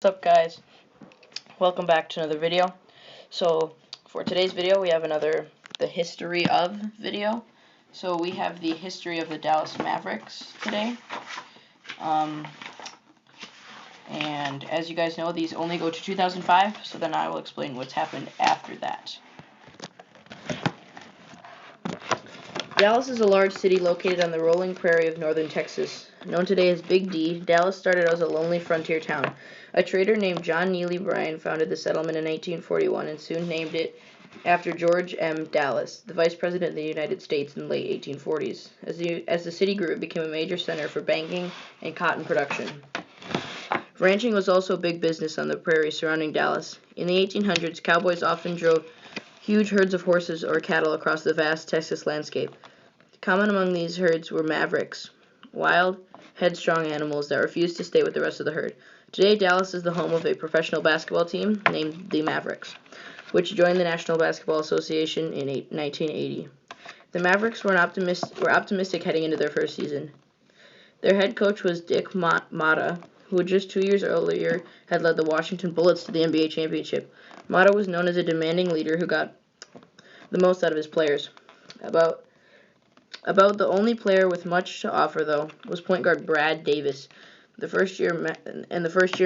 What's up, guys? Welcome back to another video. So for today's video we have the history of video. So we have the history of the Dallas Mavericks today. And as you guys know, these only go to 2005, so then I will explain what's happened after that. Dallas is a large city located on the rolling prairie of northern Texas. Known today as Big D, Dallas started as a lonely frontier town. A trader named John Neely Bryan founded the settlement in 1841 and soon named it after George M. Dallas, the Vice President of the United States in the late 1840s. As the city grew, it became a major center for banking and cotton production. Ranching was also a big business on the prairie surrounding Dallas. In the 1800s, cowboys often drove huge herds of horses or cattle across the vast Texas landscape. Common among these herds were Mavericks, wild, headstrong animals that refused to stay with the rest of the herd. Today, Dallas is the home of a professional basketball team named the Mavericks, which joined the National Basketball Association in 1980. The Mavericks were optimistic heading into their first season. Their head coach was Dick Motta, who just 2 years earlier had led the Washington Bullets to the NBA championship. Motta was known as a demanding leader who got the most out of his players. About the only player with much to offer, though, was point guard Brad Davis. The first year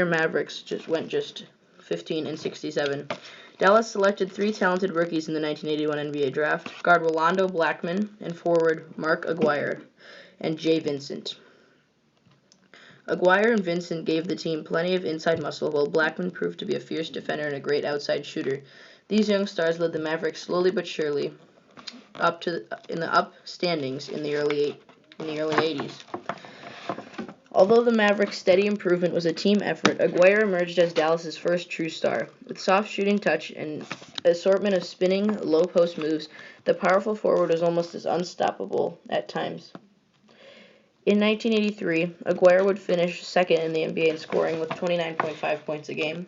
Mavericks went 15-67. Dallas selected three talented rookies in the 1981 NBA draft: guard Rolando Blackman and forward Mark Aguirre and Jay Vincent. Aguirre and Vincent gave the team plenty of inside muscle, while Blackman proved to be a fierce defender and a great outside shooter. These young stars led the Mavericks slowly but surely in the up standings in the early 80s. Although the Mavericks' steady improvement was a team effort, Aguirre emerged as Dallas's first true star. With soft shooting touch and assortment of spinning, low-post moves, the powerful forward was almost as unstoppable at times. In 1983, Aguirre would finish second in the NBA in scoring with 29.5 points a game.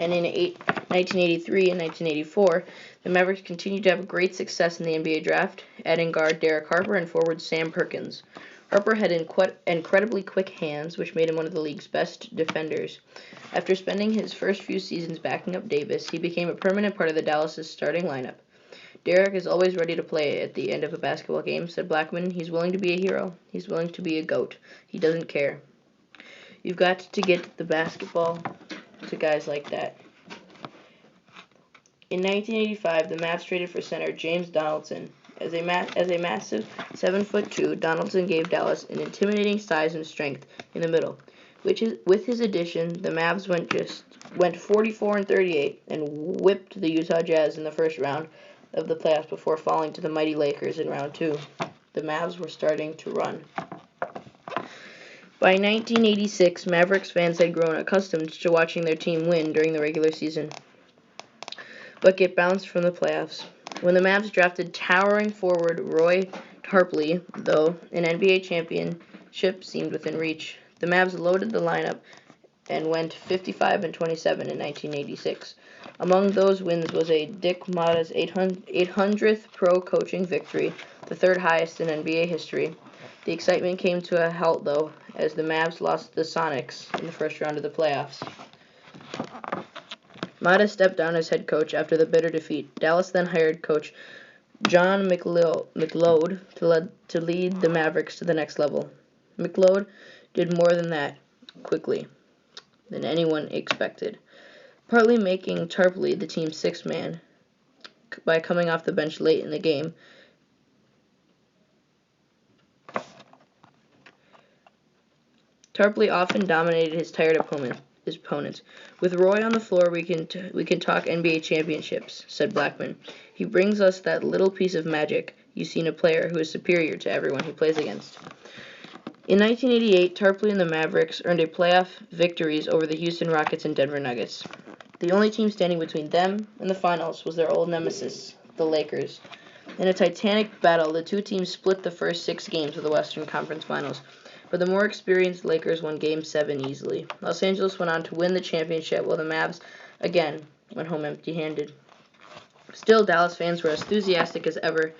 And in 1983 and 1984, the Mavericks continued to have great success in the NBA draft, adding guard Derek Harper and forward Sam Perkins. Harper had incredibly quick hands, which made him one of the league's best defenders. After spending his first few seasons backing up Davis, he became a permanent part of the Dallas' starting lineup. Derek is always ready to play at the end of a basketball game, said Blackman. He's willing to be a hero. He's willing to be a GOAT. He doesn't care. You've got to get the basketball to guys like that. In 1985, the Mavs traded for center James Donaldson. As a massive 7'2", Donaldson gave Dallas an intimidating size and strength in the middle. With his addition, the Mavs went 44-38 and whipped the Utah Jazz in the first round of the playoffs before falling to the mighty Lakers in round 2. The Mavs were starting to run. By 1986, Mavericks fans had grown accustomed to watching their team win during the regular season, but get bounced from the playoffs. When the Mavs drafted towering forward Roy Tarpley, though, an NBA championship seemed within reach. The Mavs loaded the lineup and went 55-27 in 1986. Among those wins was a Dick Motta's 800th pro coaching victory, the third highest in NBA history. The excitement came to a halt, though, as the Mavs lost the Sonics in the first round of the playoffs. Motta stepped down as head coach after the bitter defeat. Dallas then hired coach John McLeod to lead the Mavericks to the next level. McLeod did more than anyone expected, partly making Tarpley the team's sixth man by coming off the bench late in the game. Tarpley often dominated his tired opponents. With Roy on the floor, we can talk NBA championships, said Blackman. He brings us that little piece of magic you see in a player who is superior to everyone he plays against. In 1988, Tarpley and the Mavericks earned a playoff victories over the Houston Rockets and Denver Nuggets. The only team standing between them and the finals was their old nemesis, the Lakers. In a titanic battle, the two teams split the first 6 games of the Western Conference Finals, but the more experienced Lakers won Game 7 easily. Los Angeles went on to win the championship, while the Mavs, again, went home empty-handed. Still, Dallas fans were as enthusiastic as ever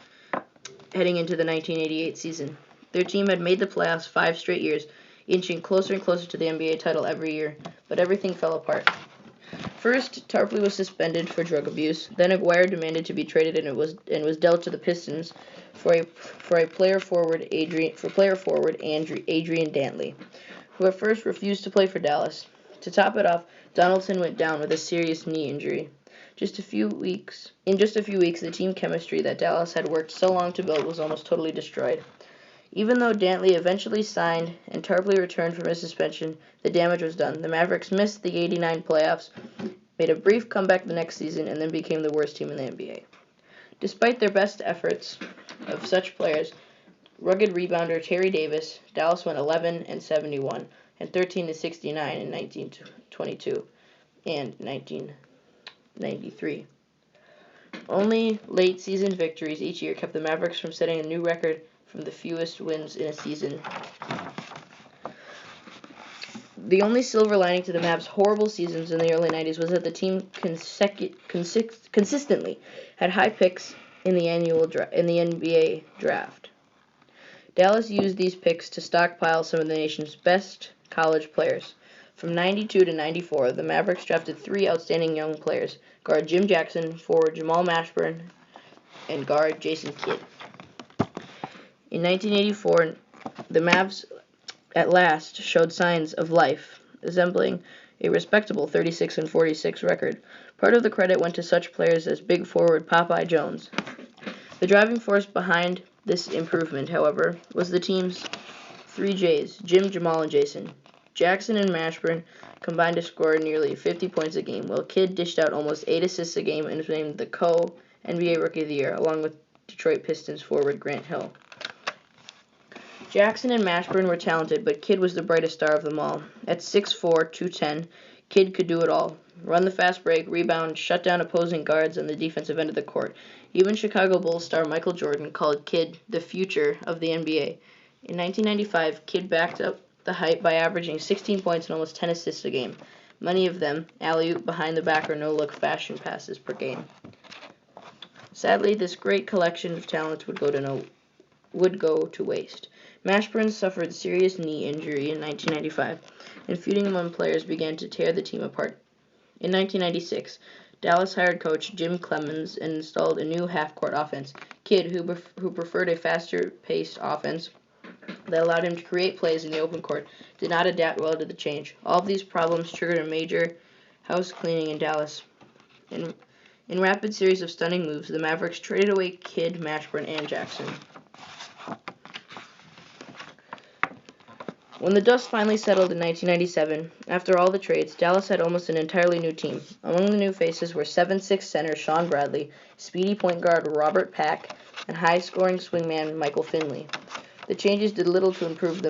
heading into the 1988 season. Their team had made the playoffs 5 straight years, inching closer and closer to the NBA title every year. but everything fell apart. First, Tarpley was suspended for drug abuse. Then Aguirre demanded to be traded and was dealt to the Pistons for player forward Adrian Dantley, who at first refused to play for Dallas. To top it off, Donaldson went down with a serious knee injury. In just a few weeks, the team chemistry that Dallas had worked so long to build was almost totally destroyed. Even though Dantley eventually signed and Tarpley returned from his suspension, the damage was done. The Mavericks missed the '89 playoffs, made a brief comeback the next season, and then became the worst team in the NBA. Despite their best efforts of such players, rugged rebounder Terry Davis, Dallas went 11-71 and 13-69 in 1922 and 1993. Only late season victories each year kept the Mavericks from setting a new record from the fewest wins in a season. The only silver lining to the Mavs' horrible seasons in the early 90s was that the team consistently had high picks in the NBA draft. Dallas used these picks to stockpile some of the nation's best college players. From 92 to 94, the Mavericks drafted three outstanding young players: guard Jim Jackson, forward Jamal Mashburn, and guard Jason Kidd. In 1984, the Mavs at last showed signs of life, resembling a respectable 36-46 record. Part of the credit went to such players as big forward Popeye Jones. The driving force behind this improvement, however, was the team's three J's: Jim, Jamal, and Jason. Jackson and Mashburn combined to score nearly 50 points a game, while Kidd dished out almost 8 assists a game and was named the co-NBA Rookie of the Year, along with Detroit Pistons forward Grant Hill. Jackson and Mashburn were talented, but Kidd was the brightest star of them all. At 6'4", 210, Kidd could do it all: run the fast break, rebound, shut down opposing guards on the defensive end of the court. Even Chicago Bulls star Michael Jordan called Kidd the future of the NBA. In 1995, Kidd backed up the hype by averaging 16 points and almost 10 assists a game, many of them alley-oop, behind the back, or no-look fashion passes per game. Sadly, this great collection of talents would go to waste. Mashburn suffered serious knee injury in 1995, and feuding among players began to tear the team apart. In 1996, Dallas hired coach Jim Clemens and installed a new half-court offense. Kidd, who preferred a faster-paced offense that allowed him to create plays in the open court, did not adapt well to the change. All of these problems triggered a major house cleaning in Dallas. In rapid series of stunning moves, the Mavericks traded away Kidd, Mashburn, and Jackson. When the dust finally settled in 1997, after all the trades, Dallas had almost an entirely new team. Among the new faces were 7'6" center Sean Bradley, speedy point guard Robert Pack, and high-scoring swingman Michael Finley. The changes did little to improve the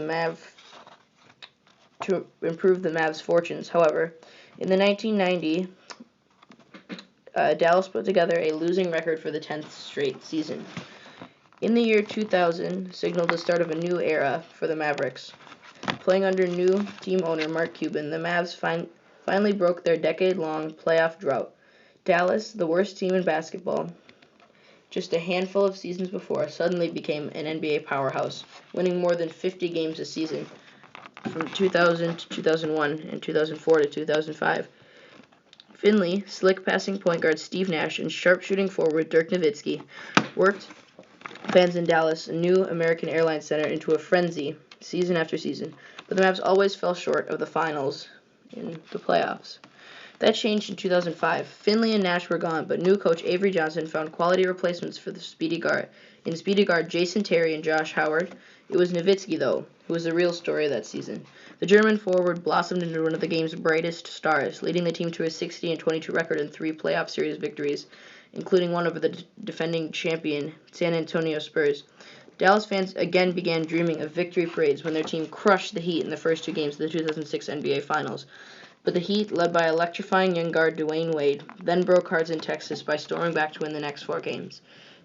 Mavs' fortunes. However, in the 1990, Dallas put together a losing record for the 10th straight season. In the year 2000, signaled the start of a new era for the Mavericks. Playing under new team owner Mark Cuban, the Mavs finally broke their decade-long playoff drought. Dallas, the worst team in basketball just a handful of seasons before, suddenly became an NBA powerhouse, winning more than 50 games a season from 2000 to 2001 and 2004 to 2005. Finley, slick passing point guard Steve Nash, and sharp-shooting forward Dirk Nowitzki worked fans in Dallas, a new American Airlines Center, into a frenzy season after season, but the Mavs always fell short of the finals in the playoffs. That changed in 2005. Finley and Nash were gone, but new coach Avery Johnson found quality replacements for the speedy guard Jason Terry and Josh Howard. It was Nowitzki, though, who was the real story of that season. The German forward blossomed into one of the game's brightest stars, leading the team to a 60-22 record and 3 playoff series victories, including one over the defending champion San Antonio Spurs. Dallas fans again began dreaming of victory parades when their team crushed the Heat in the first 2 games of the 2006 NBA Finals. But the Heat, led by electrifying young guard Dwayne Wade, then broke hearts in Texas by storming back to win the next 4 games.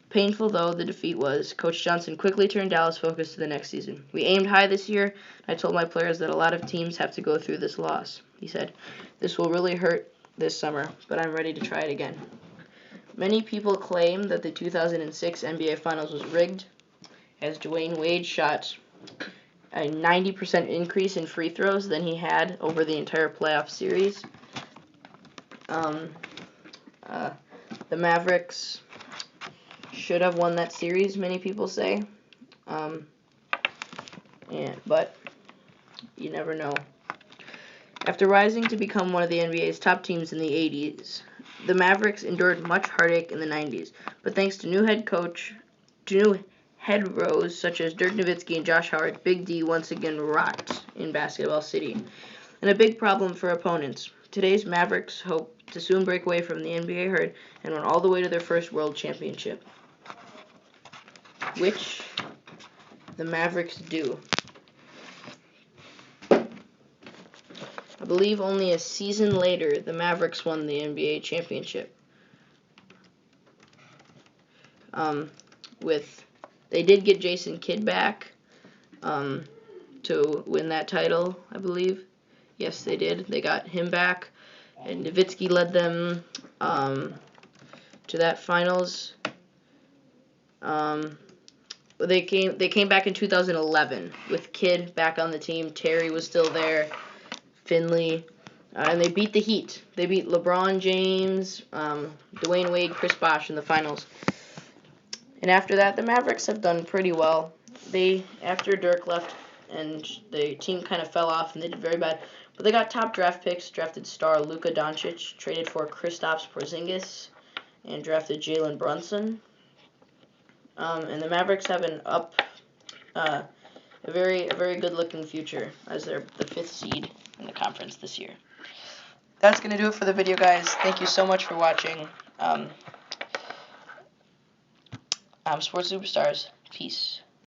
Painful though the defeat was, Coach Johnson quickly turned Dallas' focus to the next season. "We aimed high this year. I told my players that a lot of teams have to go through this loss," he said. "This will really hurt this summer, but I'm ready to try it again." Many people claim that the 2006 NBA Finals was rigged, as Dwayne Wade shot a 90% increase in free throws than he had over the entire playoff series. The Mavericks should have won that series, many people say. But you never know. After rising to become one of the NBA's top teams in the 80s, the Mavericks endured much heartache in the 90s. But thanks to new head rows such as Dirk Nowitzki and Josh Howard, Big D once again rocked in Basketball City. And a big problem for opponents. Today's Mavericks hope to soon break away from the NBA herd and run all the way to their first world championship, which the Mavericks do. I believe only a season later, the Mavericks won the NBA championship. They did get Jason Kidd back to win that title, I believe. Yes, they did. They got him back, and Nowitzki led them to that finals. They came back in 2011 with Kidd back on the team. Terry was still there. Finley, and they beat the Heat. They beat LeBron James, Dwayne Wade, Chris Bosh in the finals. And after that, the Mavericks have done pretty well. After Dirk left, and the team kind of fell off, and they did very bad. But they got top draft picks, drafted star Luka Doncic, traded for Kristaps Porzingis, and drafted Jalen Brunson. And the Mavericks have a very good-looking future as they're the 5th seed in the conference this year. That's going to do it for the video, guys. Thank you so much for watching. I'm Sports Superstars. Peace.